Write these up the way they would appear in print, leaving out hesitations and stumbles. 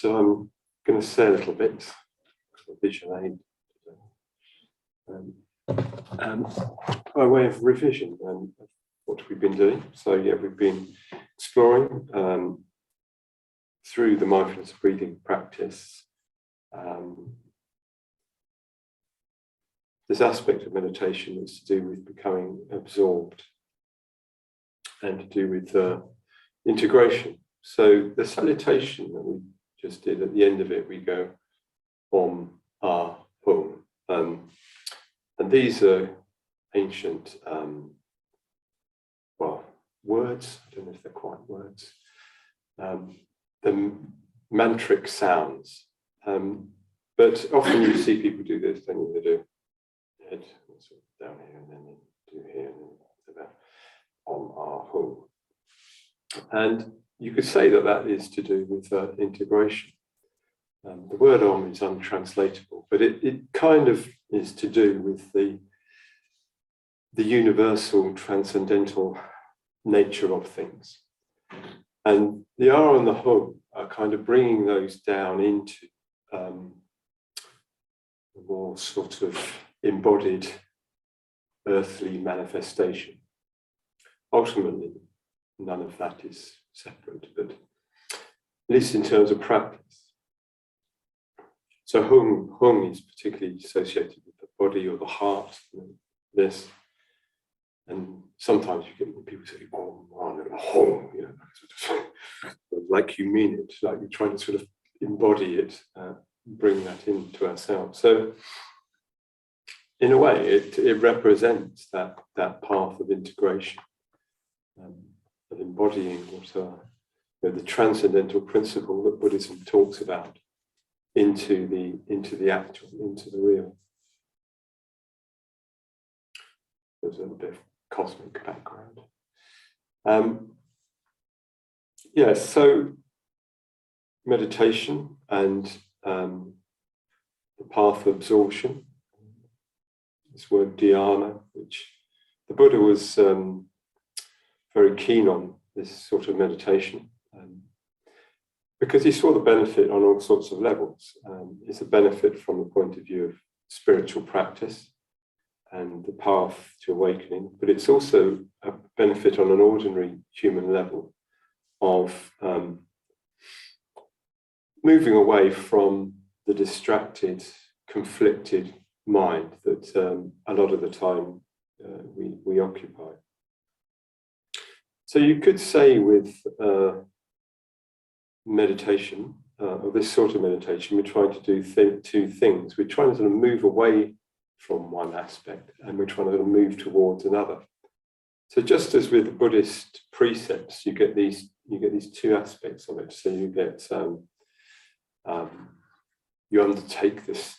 So I'm going to say a little bit, visual aid, by way of revision and what we've been doing. So yeah, we've been exploring through the mindfulness breathing practice this aspect of meditation that's to do with becoming absorbed and to do with integration. So the salutation that we just did, at the end of it, we go Om, Ah, Hum. And these are ancient, words. I don't know if they're quite words. The mantric sounds. But often you see people do this, don't you? They do head sort of down here, and then they do here, and then about Om, Ah, Hum. And you could say that that is to do with integration. The word Om is untranslatable, but it kind of is to do with the universal transcendental nature of things. And the Ah and the Hum are kind of bringing those down into a more sort of embodied earthly manifestation. Ultimately, none of that is separate, but at least in terms of practice. So hung is particularly associated with the body or the heart, this. And sometimes you get people say, oh, hung, like you mean it, like you're trying to sort of embody it, bring that into ourselves. So in a way, it represents that path of integration, of embodying what are the transcendental principle that Buddhism talks about into the actual, into the real. There's a bit of cosmic background. So meditation and the path of absorption. This word dhyana, which the Buddha was very keen on, this sort of meditation, because he saw the benefit on all sorts of levels. It's a benefit from the point of view of spiritual practice and the path to awakening, but it's also a benefit on an ordinary human level of moving away from the distracted, conflicted mind that a lot of the time we occupy. So you could say with meditation, or this sort of meditation, we're trying to do two things. We're trying to sort of move away from one aspect, and we're trying to sort of move towards another. So just as with the Buddhist precepts, you get these two aspects of it. So you get you undertake this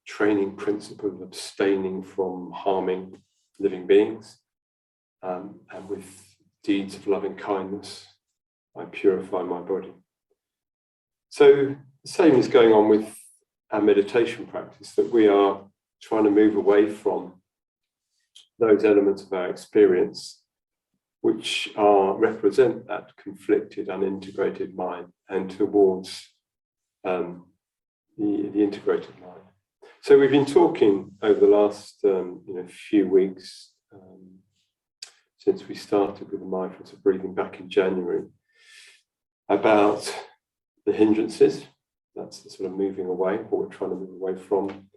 training principle of abstaining from harming living beings, and with deeds of loving kindness, I purify my body. So the same is going on with our meditation practice, that we are trying to move away from those elements of our experience which represent that conflicted, unintegrated mind, and towards the integrated mind. So we've been talking over the last few weeks, since we started with the mindfulness of breathing back in January, about the hindrances. That's the sort of moving away, what we're trying to move away from,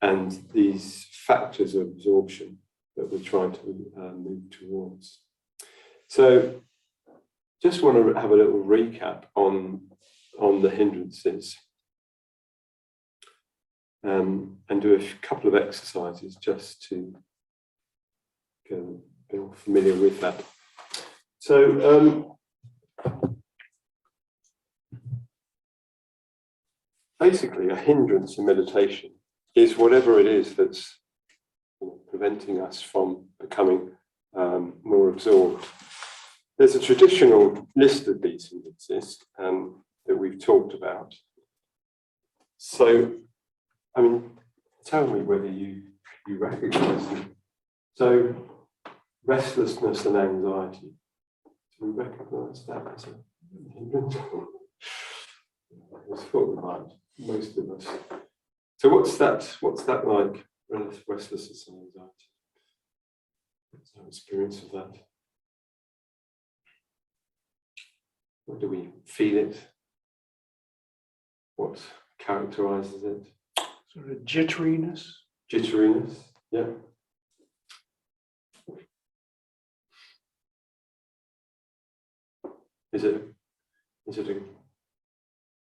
and these factors of absorption that we're trying to move towards. So just want to have a little recap on the hindrances, and do a couple of exercises just to get a bit more familiar with that. So basically, a hindrance in meditation is whatever it is that's preventing us from becoming more absorbed. There's a traditional list of these hindrances that we've talked about. So, I mean, tell me whether you recognize them. So, restlessness and anxiety. Do we recognize that as a hindrance? I always thought we might, most of us. So what's that like? Restlessness and anxiety. What's our experience of that? Or do we feel it? What characterizes it? Sort of jitteriness. Jitteriness, yeah. Is it a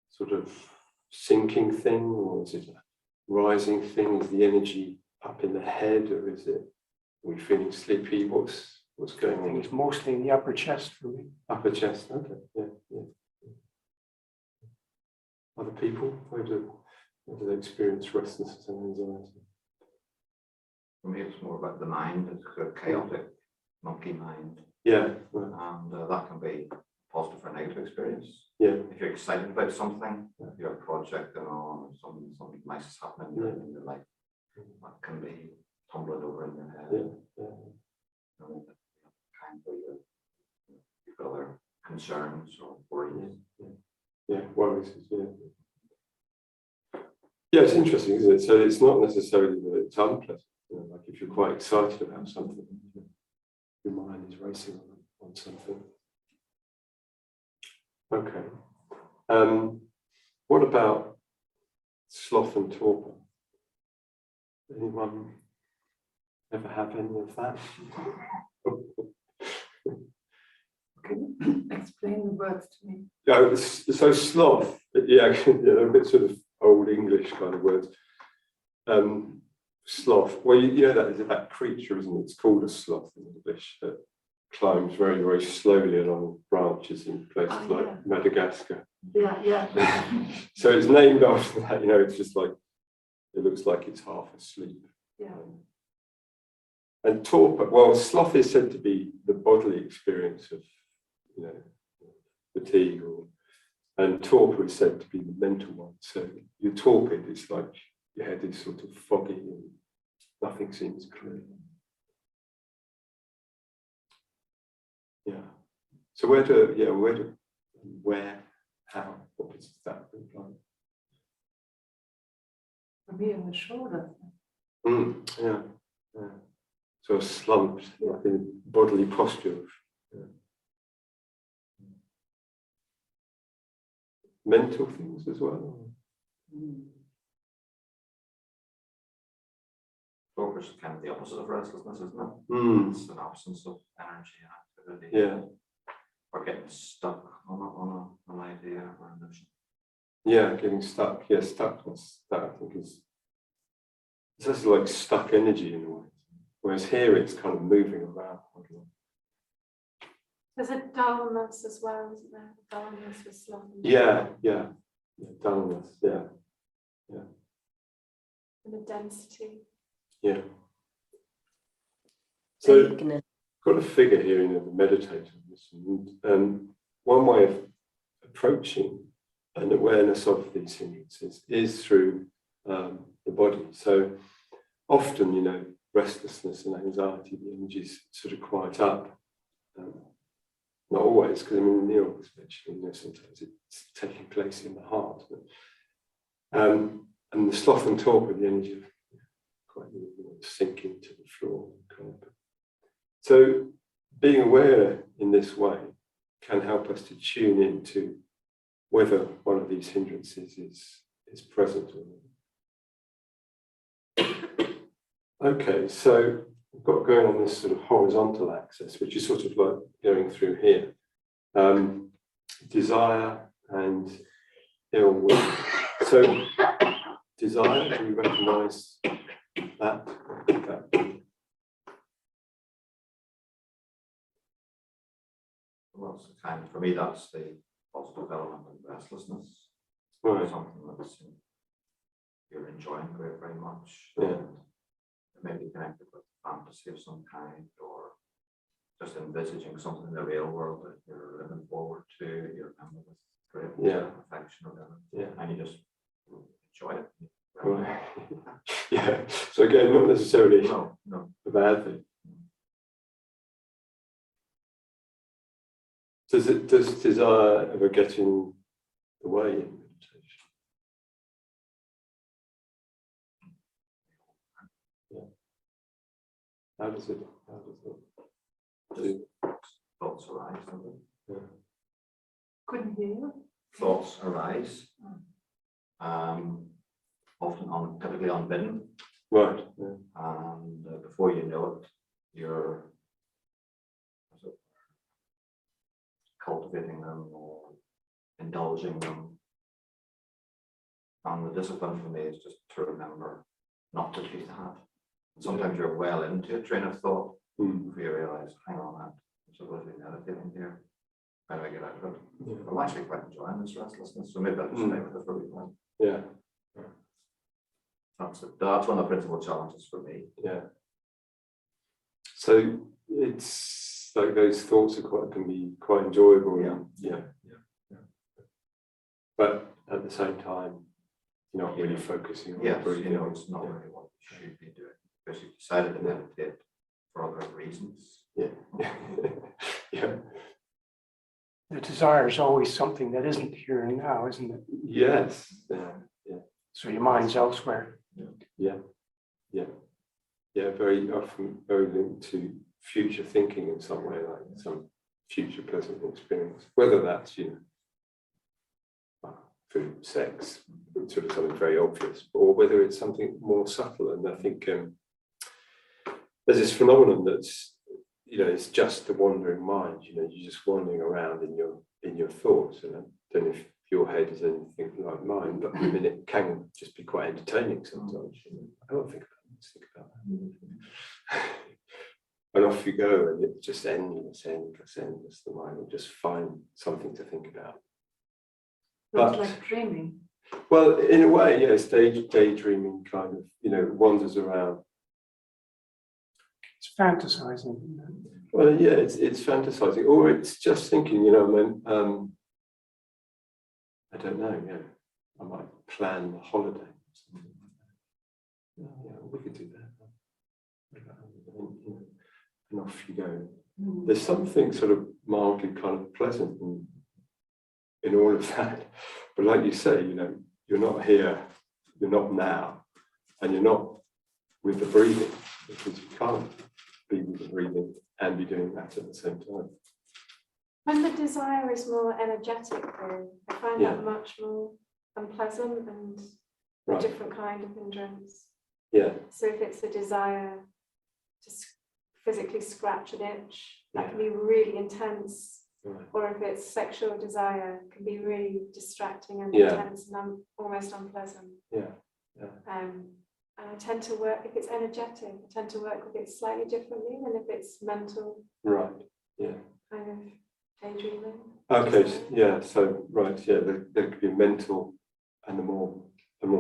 sort of sinking thing, or is it a rising thing? Is the energy up in the head, or are we feeling sleepy? What's going I on? think it's mostly in the upper chest for me. Upper chest, okay, yeah. Other people, where do they experience restlessness and anxiety? For me, it's more about the mind. It's a chaotic monkey mind. Yeah, right. And that can be positive or negative experience. Yeah. If you're excited about something, if you're a project and on, something nice is happening in your life, that can be tumbling over in your head. Yeah. Kind of you've got other concerns or worries. Yeah, worries. Yeah, it's interesting, isn't it? So it's not necessarily that it's unpleasant. Like if you're quite excited about something, your mind is racing on something. Okay. What about sloth and torpor? Anyone ever have any of that? Can you explain the words to me? Yeah, so sloth, yeah, a bit sort of old English kind of words. Sloth, well, you know that creature, isn't it? It's called a sloth in English, that climbs very, very slowly along branches in places like Madagascar. Yeah. So it's named after that, it's just like, it looks like it's half asleep. Yeah. And torpor, well, sloth is said to be the bodily experience of, fatigue, and torpor is said to be the mental one. So you're torpid, it's like your head is sort of foggy and nothing seems clear. Yeah. So where, how, what does that look like? For me, in the shoulder. Yeah. So slumped, like a bodily posture. Mental things as well. Torpor is kind of the opposite of restlessness, isn't it? It's an absence of energy and activity. Yeah. Or getting stuck on an idea or a notion. Yeah, getting stuck. Yeah, stuckness. That I think is just like stuck energy in a way. Whereas here it's kind of moving around. There's a dullness as well, isn't there? Dullness with sloth. Yeah. Dullness. Yeah. And the density. Yeah. So got a figure here in the meditator. And one way of approaching an awareness of these hindrances is through the body. So often, restlessness and anxiety, the energies sort of quiet up. Not always, because Neil was mentioning, sometimes it's taking place in the heart. And the sloth and torpor, the energy quite sinking to the floor. So being aware in this way can help us to tune into whether one of these hindrances is present or not. Okay, so we've got going on this sort of horizontal axis, which is sort of like going through here. Desire and ill will. So desire, do you recognize that? Well, it's kind of, for me, that's the positive element of restlessness. Right. Something that's you're enjoying very, very much. Yeah. And it may be connected with fantasy of some kind, or just envisaging something in the real world that you're looking forward to, you're with great affection or whatever. Yeah. And you just enjoy it. Right. Yeah. So again, not necessarily No. a bad thing. Does desire ever get in the way in How does it Just thoughts arise. Don't they? yeah. Couldn't hear you. Thoughts arise. Often typically unbidden. Right. Yeah. And before you know it, you're cultivating them or indulging them. And the discipline for me is just to remember not to do that. Sometimes you're well into a train of thought before you realize, hang on, I'm supposed to be meditating here. How do I get out of it? Yeah. I'm actually quite enjoying this restlessness, so maybe I'll just stay with it for a wee while. Yeah. That's one of the principal challenges for me. Yeah. So it's like those thoughts can be quite enjoyable. Yeah. But at the same time, you're not really focusing on Yes, breathing. it's not really what you should be doing because you've decided to meditate for other reasons. Yeah. Yeah. The desire is always something that isn't here and now, isn't it? Yes. Yeah. So your mind's elsewhere. Yeah. Very often, very linked to future thinking in some way, like some future pleasant experience, whether that's food, sex, sort of something very obvious, or whether it's something more subtle. And I think there's this phenomenon that's it's just the wandering mind. You're just wandering around in your thoughts, and I don't know if your head is anything like mine, but I mean it can just be quite entertaining sometimes. I don't think about it, just think about that. And off you go, and it's just endless. The mind will just find something to think about. But like dreaming. Well, in a way, yes, daydreaming kind of, wanders around. It's fantasizing. Isn't it? Well, yeah, it's fantasizing, or it's just thinking, I don't know, I might plan a holiday. Yeah, we could do that. And off you go. There's something sort of mildly kind of pleasant in all of that. But like you say, you're not here, you're not now, and you're not with the breathing, because you can't be with the breathing and be doing that at the same time. When the desire is more energetic, though, I find that much more unpleasant and a different kind of hindrance. Yeah. So if it's a desire to physically scratch an itch, that can be really intense. Right. Or if it's sexual desire, it can be really distracting and intense and almost unpleasant. Yeah. And I tend to work, if it's energetic, I tend to work with it slightly differently than if it's mental. Right. Yeah. Kind of daydreaming. Okay. So there could be mental, and the more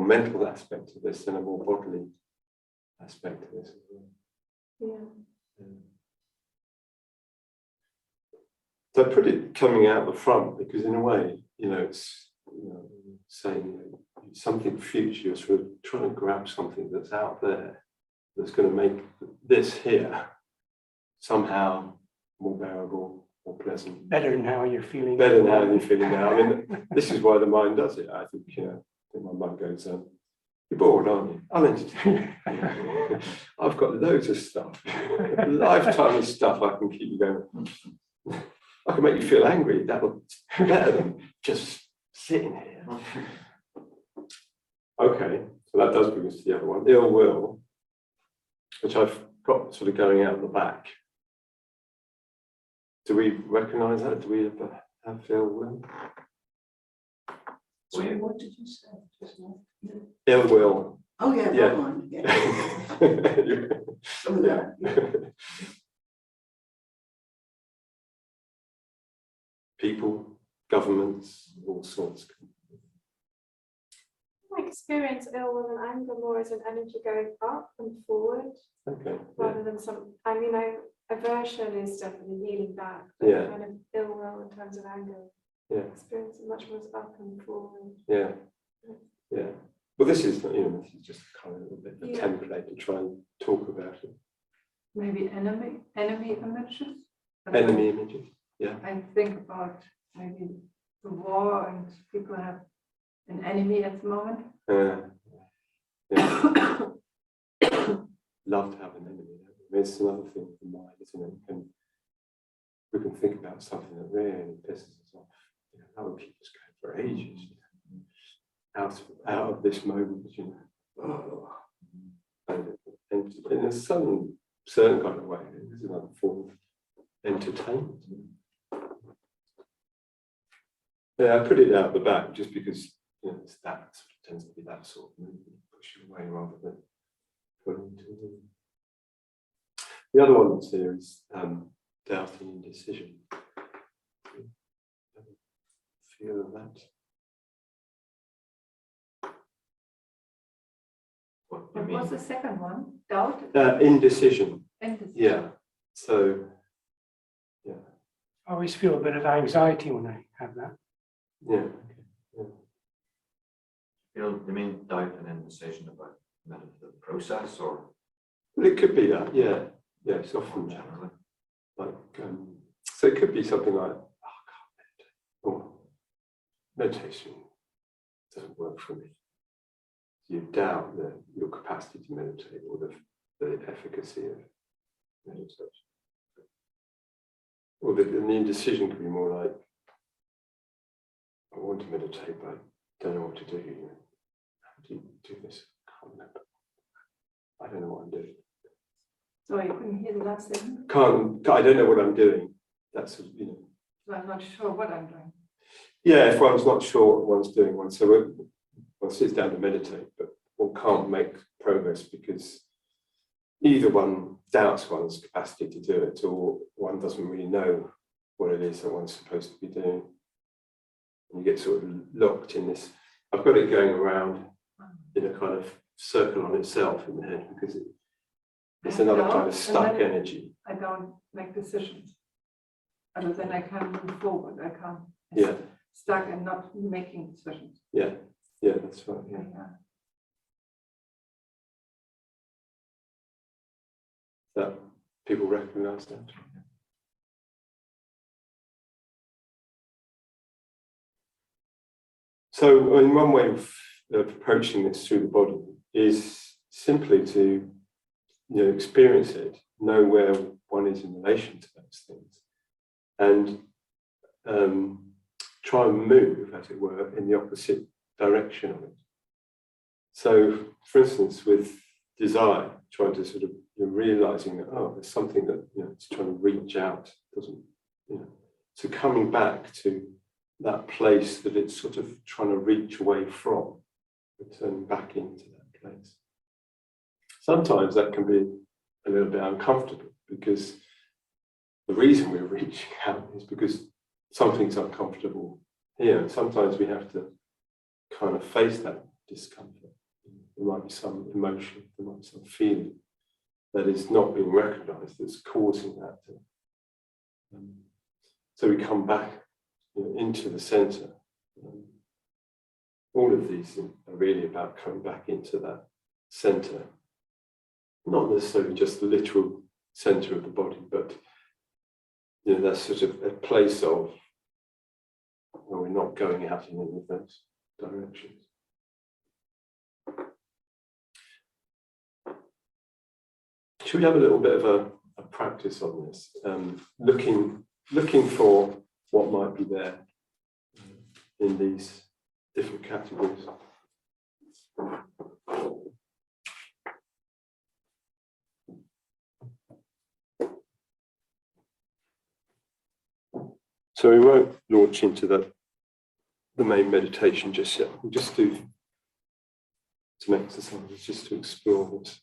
mental aspect of this, and a more bodily aspect of this as well. Yeah. So I put it coming out the front because, in a way, it's saying something future. You're sort of trying to grab something that's out there that's going to make this here somehow more bearable, more pleasant. Better than how you're feeling. Better than how you're feeling now. I mean, this is why the mind does it. I think my mind goes, you're bored, aren't you? I'm entertained. I've got loads of stuff, a lifetime of stuff I can keep you going. I can make you feel angry. That'll be better than just sitting here. Okay, so that does bring us to the other one, ill will, which I've got sort of going out the back. Do we recognise that? Do we ever have ill will? Sorry, what did you say just now? Ill will. Oh, yeah, that one. Yeah. Some of that. Yeah. People, governments, all sorts. I experience ill will and anger more as an energy going up and forward, Okay. rather than aversion is definitely healing back, but kind of ill will in terms of anger. Yeah. Experience it much more as up and forward. Yeah. Well, this is just kind of a bit of a template to try and talk about it. Maybe enemy images. Enemy images. Yeah. I think about maybe the war and people have an enemy at the moment. Love to have an enemy. it's another thing with the mind, isn't it? We can think about something that really pisses us off. That will keep us going for ages. Out of this moment, and in some certain kind of way, there's another form of entertainment. Yeah, I put it out the back just because it's that tends to be that sort of movement, pushing away rather than pulling to the. The other one that's here is doubting indecision. Feel of that. What was the second one? Doubt? Indecision. Indecision. Yeah. So, yeah. I always feel a bit of anxiety when I have that. Yeah. You mean doubt and indecision about meditative process, or? Well, it could be that, yeah. Yeah, it's often Generally. like, so it could be something like, oh, I can't meditate. Or meditation doesn't work for me. You doubt your capacity to meditate or the efficacy of meditation. Or the indecision could be more like, I want to meditate, but I don't know what to do. How do you do this? I can't remember. I don't know what I'm doing. So you couldn't hear the last thing? I don't know what I'm doing. That's, So I'm not sure what I'm doing. Yeah, if one's not sure what one's doing, one sits down to meditate, but one can't make progress because either one doubts one's capacity to do it, or one doesn't really know what it is that one's supposed to be doing. And you get sort of locked in this. I've got it going around in a kind of circle on itself in the head because it's another kind of stuck energy. I don't make decisions. Other than I can't move forward. I can't. Yeah. Stuck and not making decisions. Yeah, that's right. Yeah. That people recognise that. So, in one way of approaching this through the body is simply to, experience it, know where one is in relation to those things, and try and move, as it were, in the opposite direction of it. So, for instance, with desire, trying to sort of realizing that, there's something that it's trying to reach out, doesn't, so coming back to that place that it's sort of trying to reach away from, returning back into that place. Sometimes that can be a little bit uncomfortable because the reason we're reaching out is because something's uncomfortable here. Sometimes we have to kind of face that discomfort. There might be some emotion, there might be some feeling that is not being recognized that's causing that. So we come back into the center. All of these are really about coming back into that center. Not necessarily just the literal center of the body, but that's sort of a place of where we're not going out in any of those directions. Should we have a little bit of a practice on this? Looking for what might be there in these different categories. So we won't launch into the main meditation just yet. We'll just do some exercises just to explore this.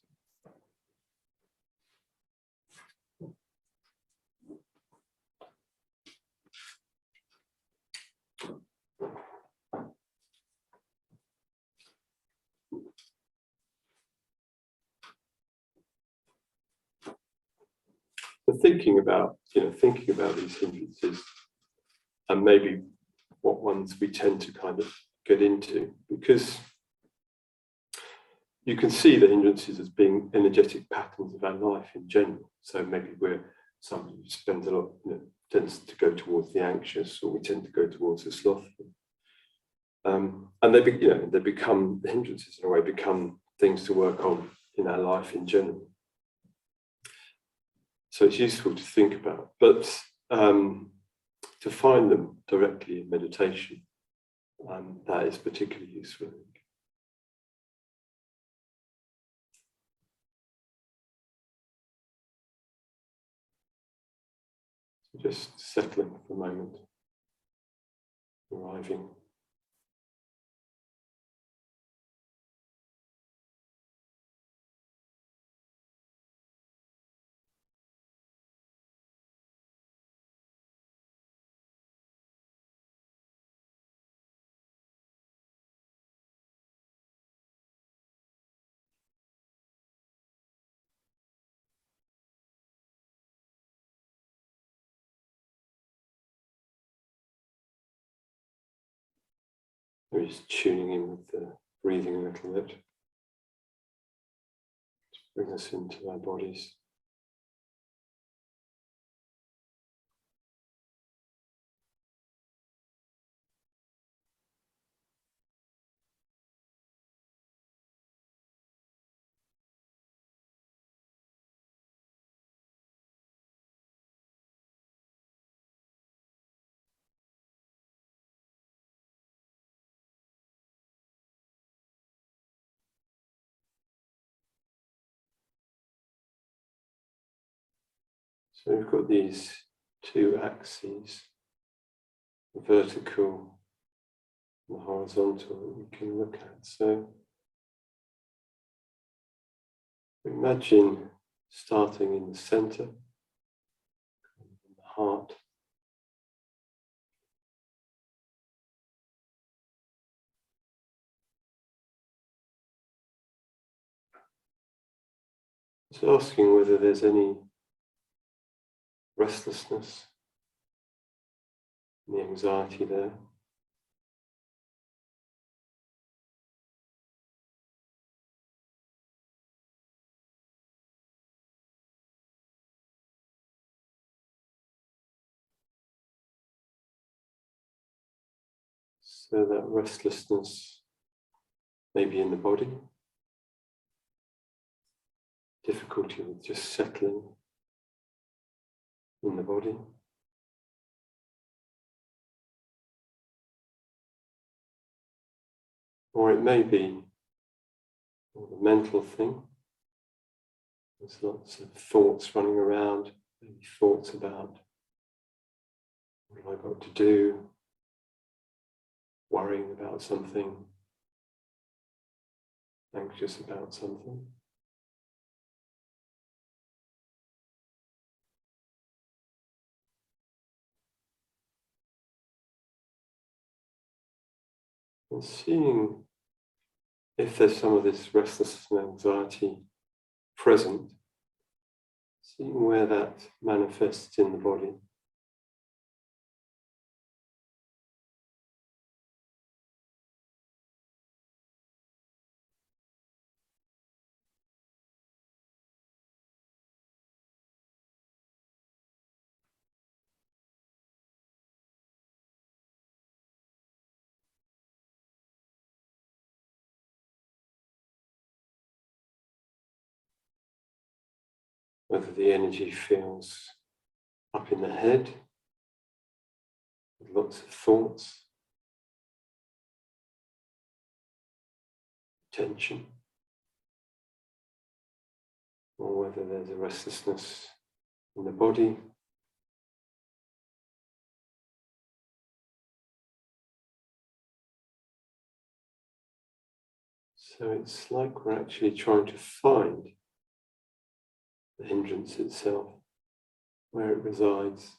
So thinking about these hindrances and maybe what ones we tend to kind of get into, because you can see the hindrances as being energetic patterns of our life in general. So maybe we're somebody who spends a lot, tends to go towards the anxious, or we tend to go towards the slothful. And they become, the hindrances in a way become things to work on in our life in general. So it's useful to think about, but to find them directly in meditation, that is particularly useful, I think. So just settling for a moment, arriving. We're just tuning in with the breathing a little bit to bring us into our bodies. So we've got these two axes, the vertical and the horizontal, that we can look at. So imagine starting in the center, in the heart. Just asking whether there's any restlessness, any anxiety there. So that restlessness may be in the body, difficulty with just settling in the body. Or it may be a mental thing. There's lots of thoughts running around, maybe thoughts about what have I got to do, worrying about something, anxious about something. And seeing if there's some of this restlessness and anxiety present, seeing where that manifests in the body. Whether the energy feels up in the head, with lots of thoughts, tension, or whether there's a restlessness in the body. So it's like we're actually trying to find the hindrance itself, where it resides.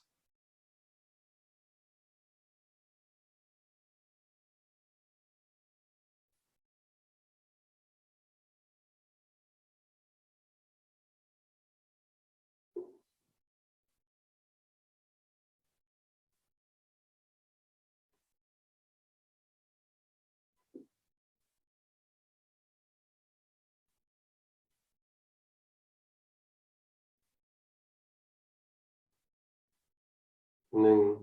And then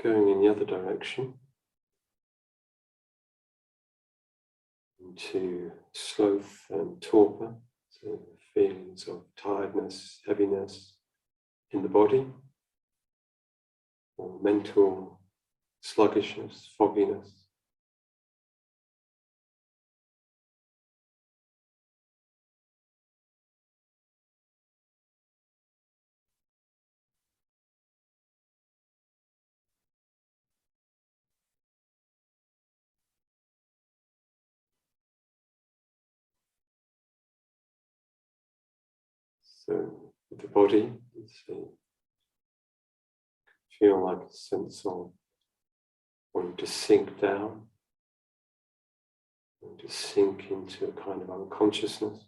going in the other direction into sloth and torpor, so feelings of tiredness, heaviness, in the body, or mental sluggishness, fogginess. So with the body, feel like a sense of wanting to sink down, wanting to sink into a kind of unconsciousness.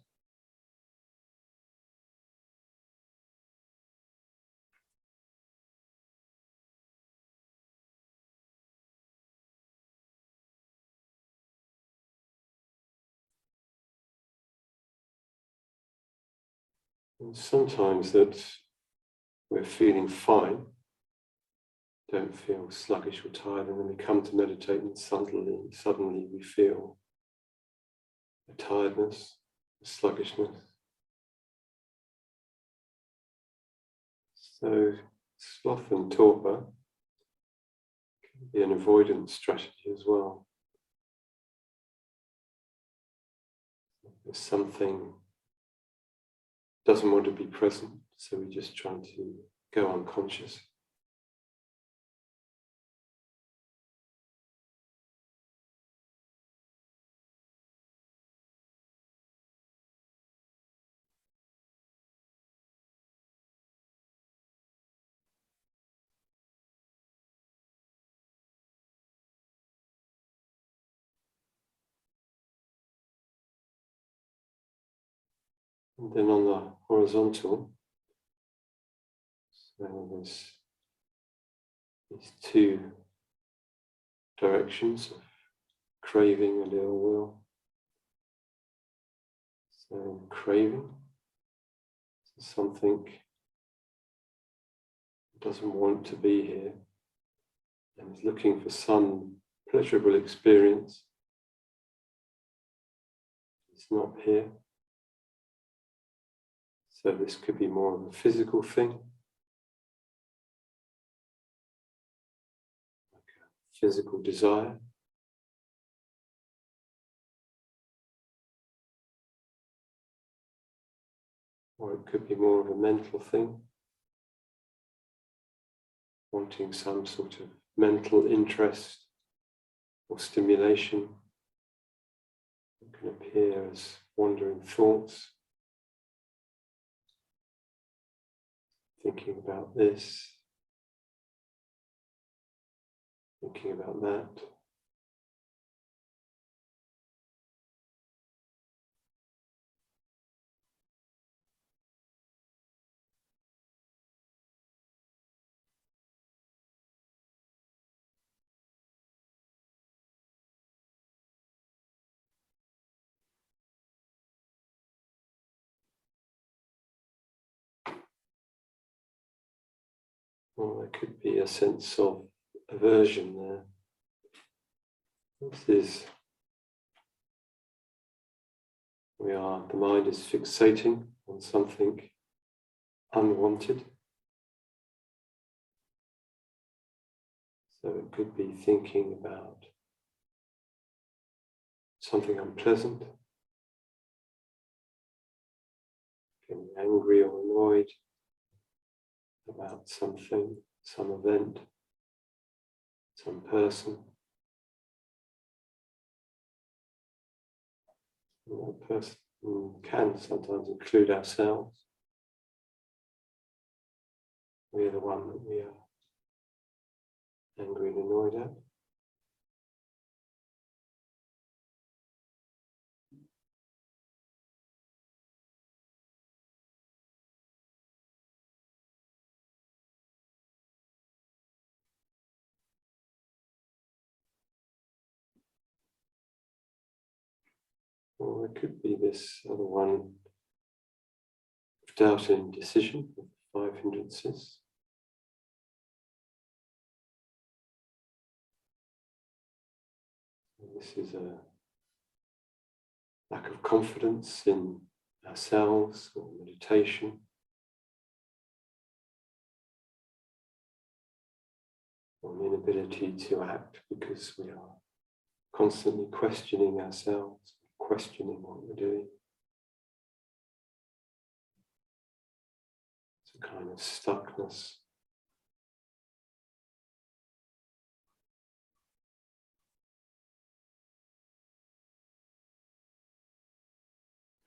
And sometimes that we're feeling fine, don't feel sluggish or tired, and then we come to meditate and suddenly we feel a tiredness, a sluggishness. So sloth and torpor can be an avoidance strategy as well. There's something doesn't want to be present, so we're just trying to go unconscious. And then on the horizontal, so there's these two directions of craving and ill will. So craving, something doesn't want to be here and is looking for some pleasurable experience. It's not here. So this could be more of a physical thing, like a physical desire. Or it could be more of a mental thing, wanting some sort of mental interest or stimulation. It can appear as wandering thoughts, thinking about this, thinking about that. Or there could be a sense of aversion there. This is, the mind is fixating on something unwanted. So it could be thinking about something unpleasant, getting angry or annoyed about something, some event, some person. And that person can sometimes include ourselves. We are the one that we are angry and annoyed at. Or it could be this other one of doubt and indecision, of the 5 hindrances. And this is a lack of confidence in ourselves or meditation. or an inability to act because we are constantly questioning ourselves, questioning what we're doing. It's a kind of stuckness.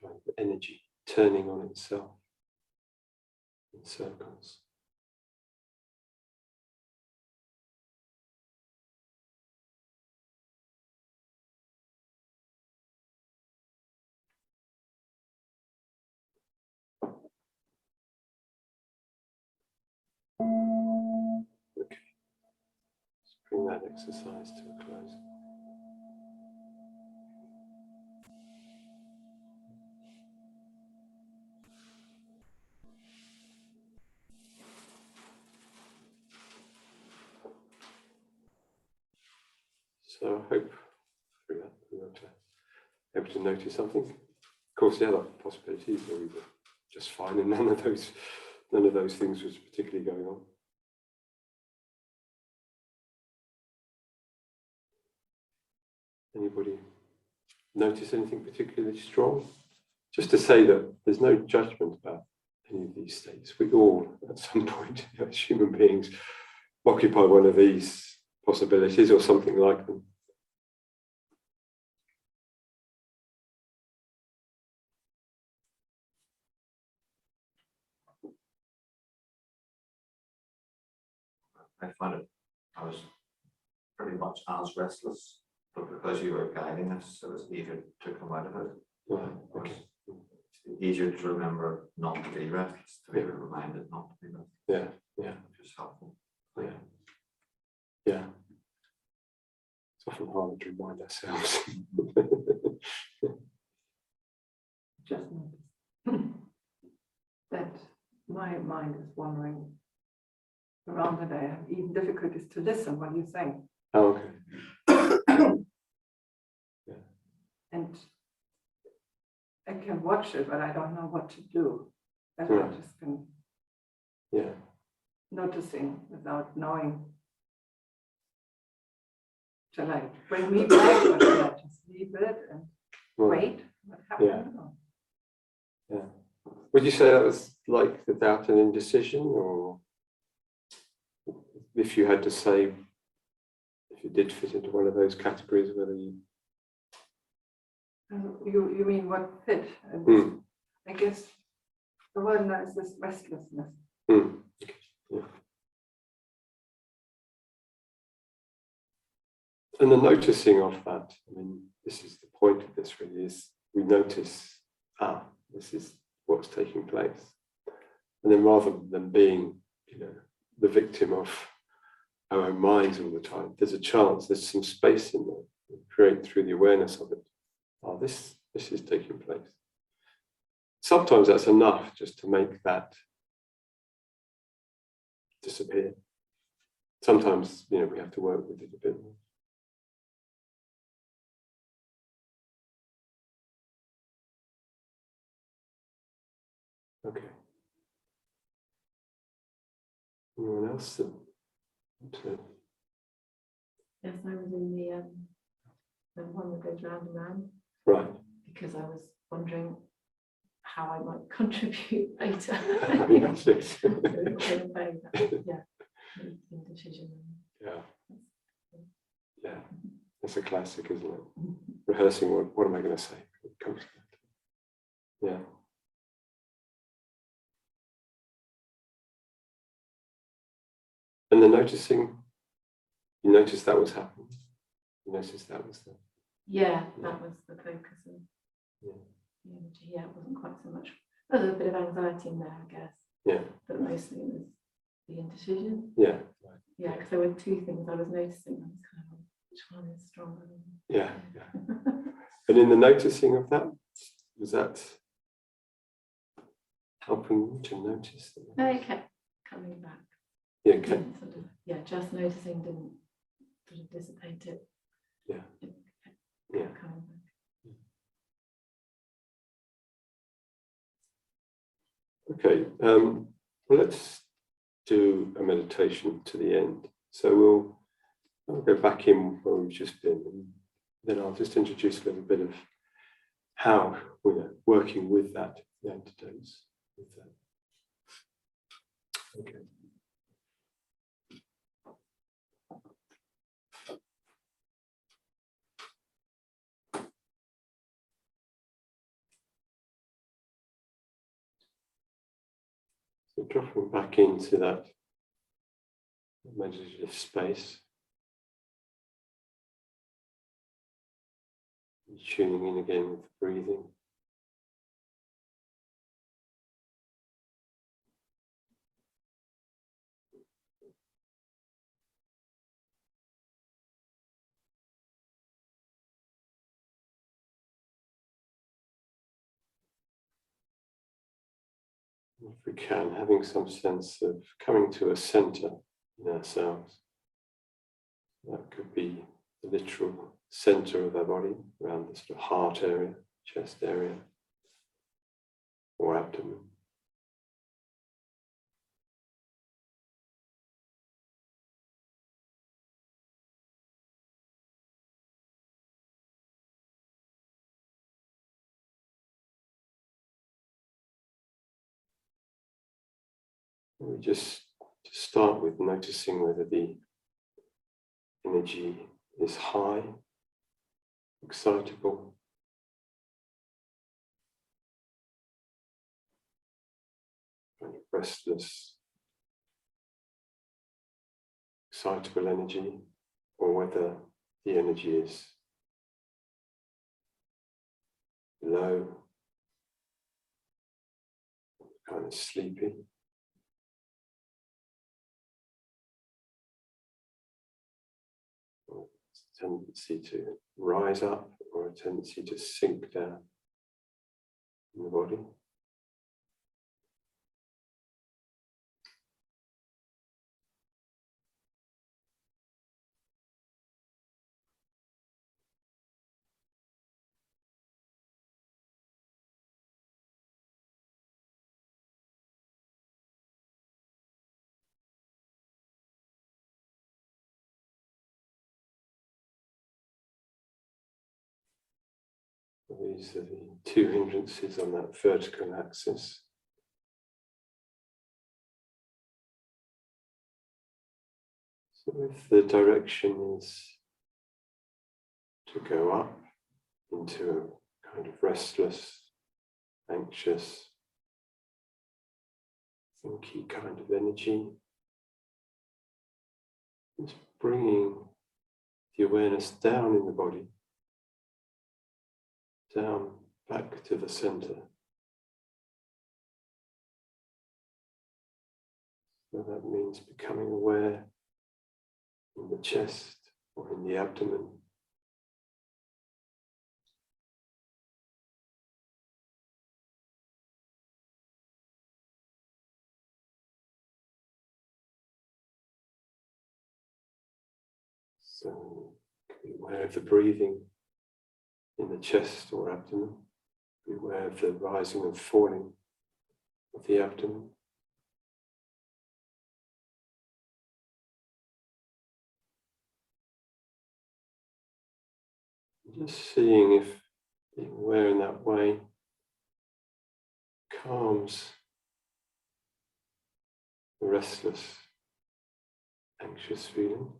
Like energy turning on itself in circles. Okay, let's bring that exercise to a close. So I hope through that we were able to notice something. Of course, the other possibilities are we were just fine, and none of those things was particularly going on. Anybody notice anything particularly strong? Just to say that there's no judgment about any of these states. We all, at some point, as human beings, occupy one of these possibilities or something like them. I found it, I was pretty much as restless, but because you were guiding us, it was easier to come out of it. Right, okay. It's easier to remember not to be restless, to be reminded not to be restless. Yeah, yeah. Which is helpful. Yeah. Yeah. It's often harder to remind ourselves. Just notice that my mind is wandering around, and I have even difficulties to listen when you sing. Oh, okay. Yeah. And I can watch it, but I don't know what to do. And Right. I just been Yeah. noticing without knowing. Shall I bring me back, or shall I just leave it and Right. wait? What happened? Yeah. Or- Yeah. Would you say that was like the doubt and indecision, or if you had to say, if you did fit into one of those categories, whether you... You mean what fit? And Mm. I guess the one is this restlessness. Mm. Yeah. And the noticing of that, I mean, this is the point of this really, is we notice, this is what's taking place. And then rather than being, the victim of our own minds all the time, there's a chance, there's some space in there, we create through the awareness of it. This is taking place. Sometimes that's enough just to make that disappear. Sometimes, we have to work with it a bit more. Okay. Anyone else that want to? Yes, I was in the one that goes round and round, Right. because I was wondering how I might contribute later. Yes, yes. Yeah, indecision. Yeah. Yeah. That's a classic, isn't it? Rehearsing what am I going to say when it comes to that. Yeah. And the noticing, you noticed that was happening. You noticed that was there. Yeah, that was the focus of Yeah. the energy. Yeah, it wasn't quite so much. There was a bit of anxiety in there, I guess. Yeah. But mostly it was the indecision. Yeah. Right. Yeah, because there were two things I was noticing. I was kind of, which one is stronger? Yeah. Yeah. And in the noticing of that, was that helping you to notice that? No, it kept coming back. Yeah. Okay. Just noticing didn't sort of dissipate it. Yeah. It kept Yeah. coming back. Okay. Well, let's do a meditation to the end. So I'll go back in where we've just been, and then I'll just introduce a little bit of how we're working with that, the antidotes. With that. Okay. So dropping back into that meditative space, and tuning in again with the breathing. If we can, having some sense of coming to a center in ourselves. That could be the literal center of our body, around the sort of heart area, chest area, or abdomen. We just start with noticing whether the energy is high, excitable, kind of restless, excitable energy, or whether the energy is low, kind of sleepy. Tendency to rise up or a tendency to sink down in the body. These are the two hindrances on that vertical axis. So if the direction is to go up into a kind of restless, anxious, thinky kind of energy, it's bringing the awareness down in the body, down back to the center. So that means becoming aware in the chest or in the abdomen. So be aware of the breathing in the chest or abdomen. Be aware of the rising and falling of the abdomen. Just seeing if being aware in that way calms the restless, anxious feeling.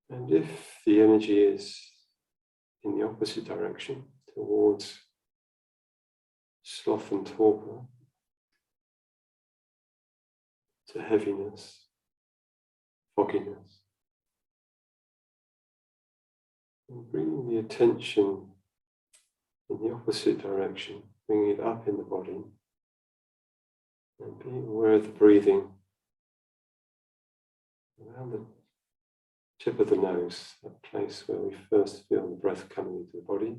And if the energy is in the opposite direction, towards sloth and torpor, to heaviness, fogginess, and bringing the attention in the opposite direction, bringing it up in the body, and being aware of the breathing around the tip of the nose, that place where we first feel the breath coming into the body.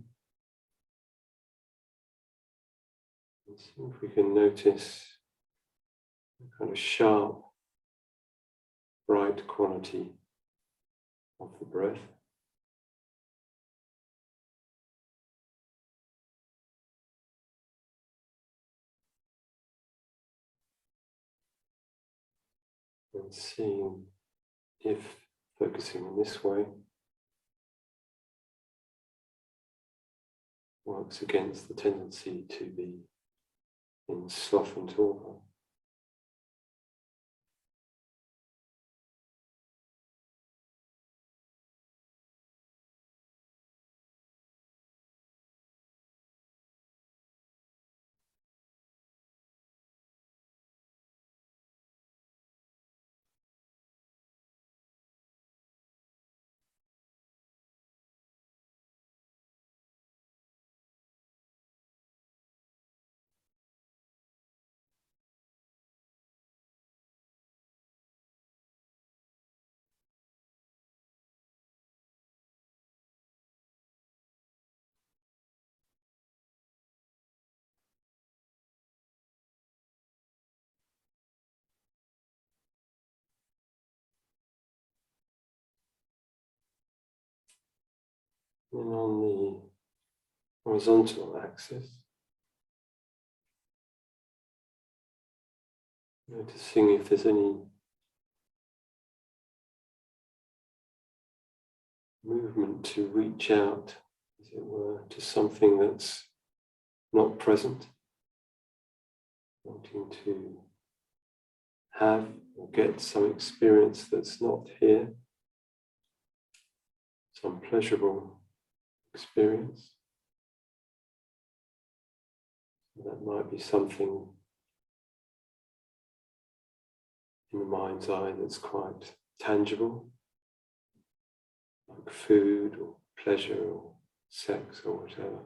And see if we can notice a kind of sharp, bright quality of the breath. And seeing if focusing in this way works against the tendency to be in sloth and torpor. And on the horizontal axis, noticing if there's any movement to reach out, as it were, to something that's not present, wanting to have or get some experience that's not here, some pleasurable experience. That might be something in the mind's eye that's quite tangible, like food or pleasure or sex or whatever.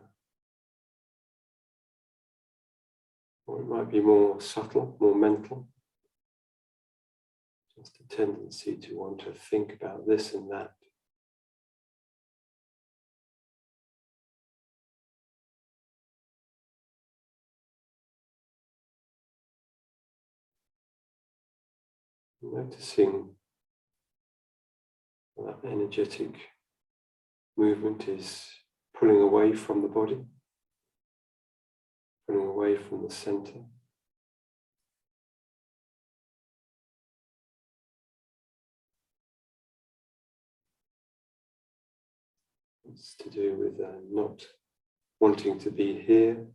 Or it might be more subtle, more mental. Just a tendency to want to think about this and that. Noticing that energetic movement is pulling away from the body, pulling away from the center. It's to do with not wanting to be here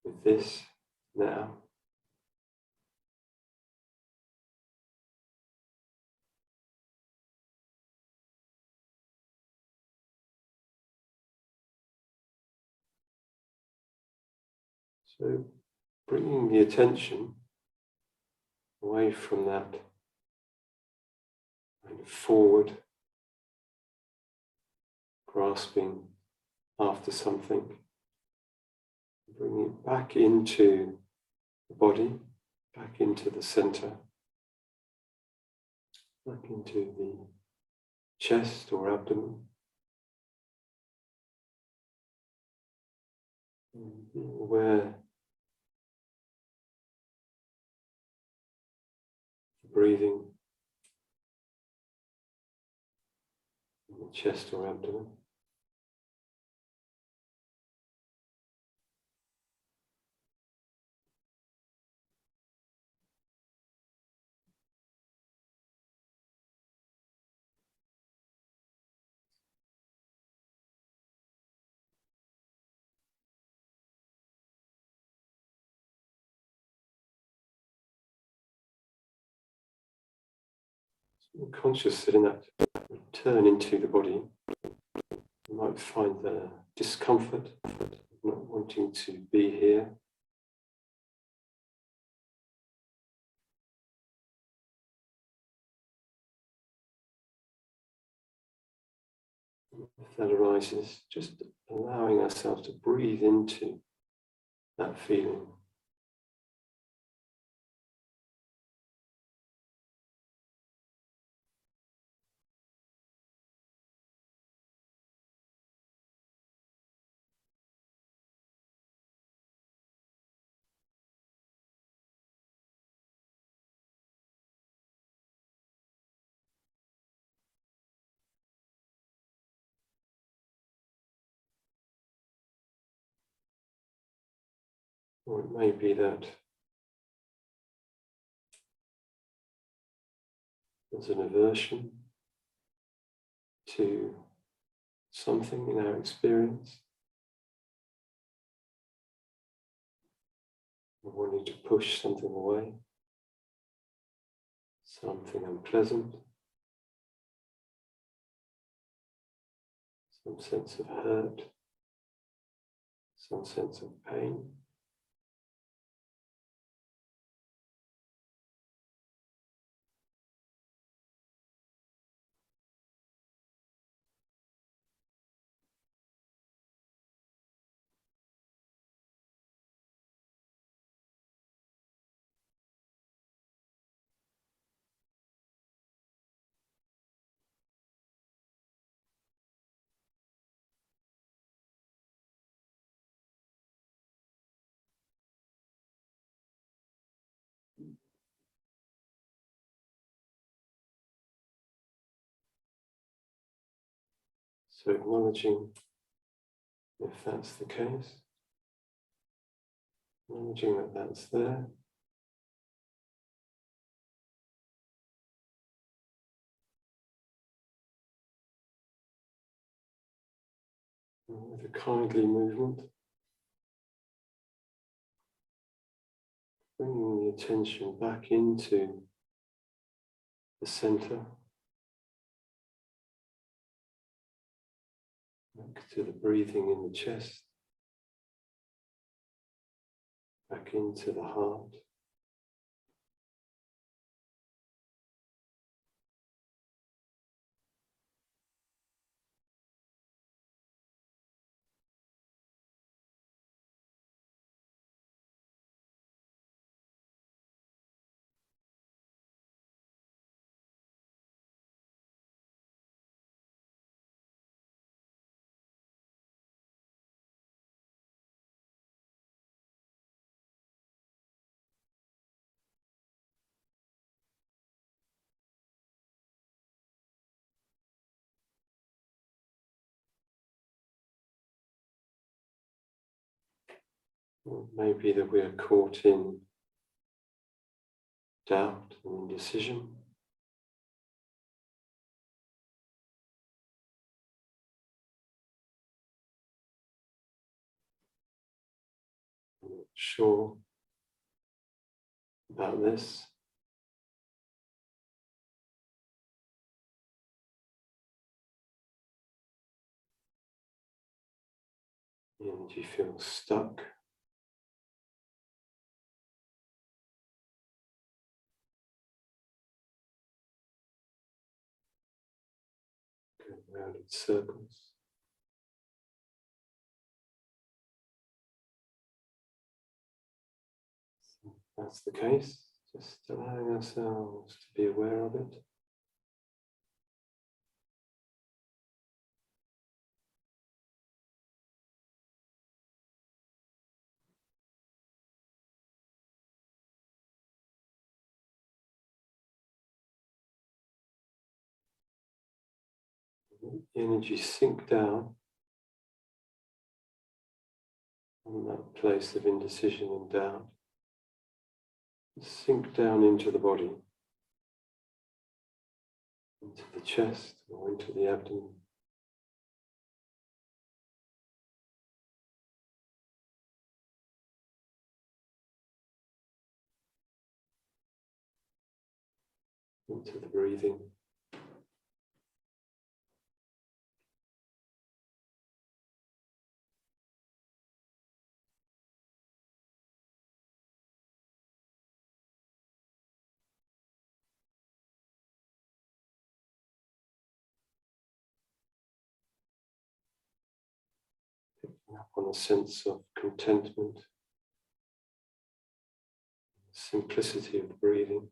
with this now. So bringing the attention away from that kind of forward, grasping after something, bringing it back into the body, back into the center, back into the chest or abdomen. Where breathing in the chest or abdomen. So conscious that in that return into the body, you might find the discomfort of not wanting to be here. If that arises, just allowing ourselves to breathe into that feeling. Or it may be that there's an aversion to something in our experience. We're wanting to push something away, something unpleasant, some sense of hurt, some sense of pain. So acknowledging if that's the case, acknowledging that that's there. And with a kindly movement, bringing the attention back into the center, back to the breathing in the chest, back into the heart. Or it may be that we are caught in doubt and indecision. I'm not sure about this. The energy feels stuck. Going round in circles. So if that's the case, just allowing ourselves to be aware of it. The energy sink down on that place of indecision and doubt. Sink down into the body, into the chest or into the abdomen. Into the breathing. Picking up on a sense of contentment, simplicity of the breathing.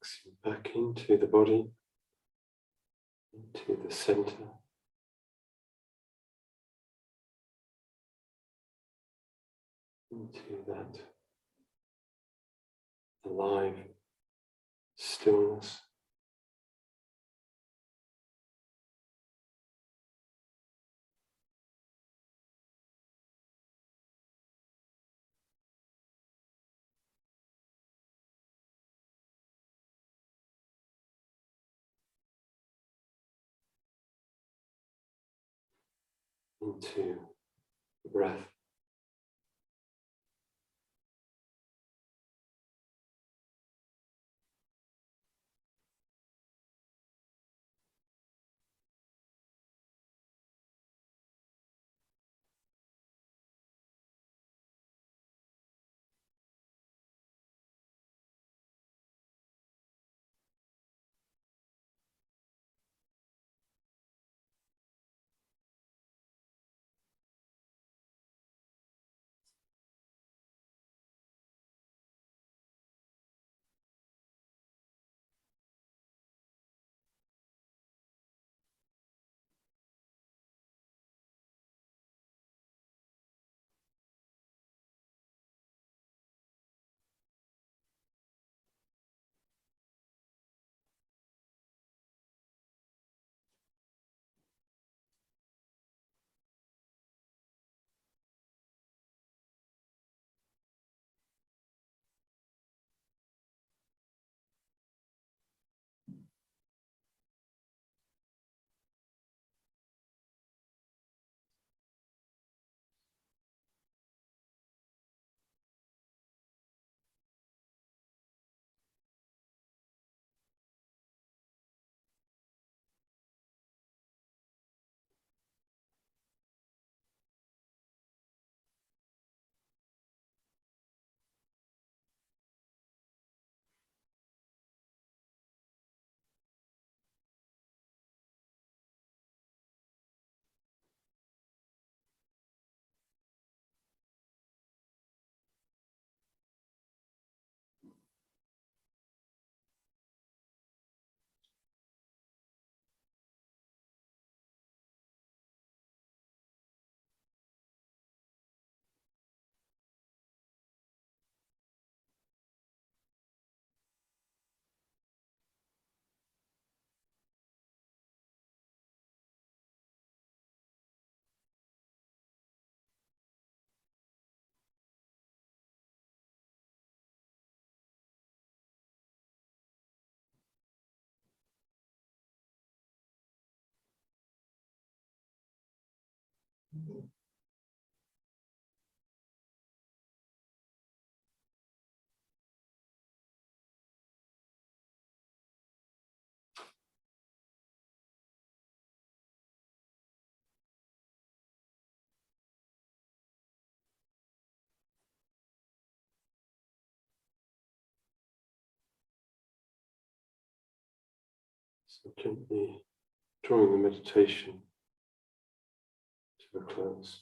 relaxing back into the body, into the center. Into that alive stillness. Into the breath. So gently drawing the meditation to a close.